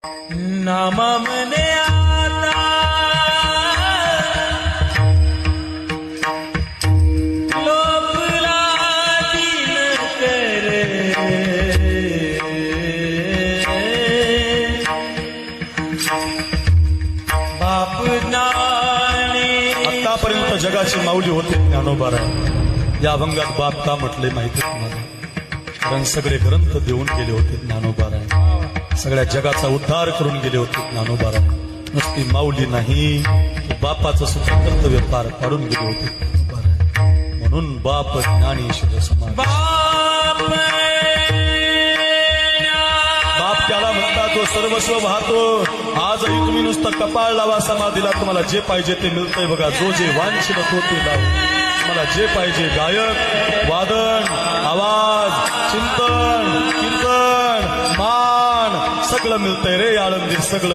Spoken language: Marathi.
नामा मने आता लोपला दिन करे बाप नाने। आतापर्यंत जगाची माऊली होते ज्ञानोबाराय। या अभंगात बाप का म्हटले माहिती तुम्हाला? कारण सगळे ग्रंथ देऊन गेले होते ज्ञानोबाराय। सगळ्या जगाचा उद्धार करून गेले होते ज्ञानोबाराय। नुसती माऊली नाही, बापाचं सुद्धा कर्तव्य पार पाडून गेले होते ज्ञानोबाराय। म्हणून बाप ज्ञानी शिव समाज। बाप त्याला म्हणतात तो सर्वस्व वाहतो। आजही तुम्ही नुसतं कपाळ लावा समाधीला, तुम्हाला जे पाहिजे ते मिळतंय बघा। जो जे वांछित तो ते लावा। तुम्हाला जे पाहिजे गायक, वादन, आवाज, चिंतन, कीर्तन, मान सगळं मिळतंय रे आळंदी सगळं।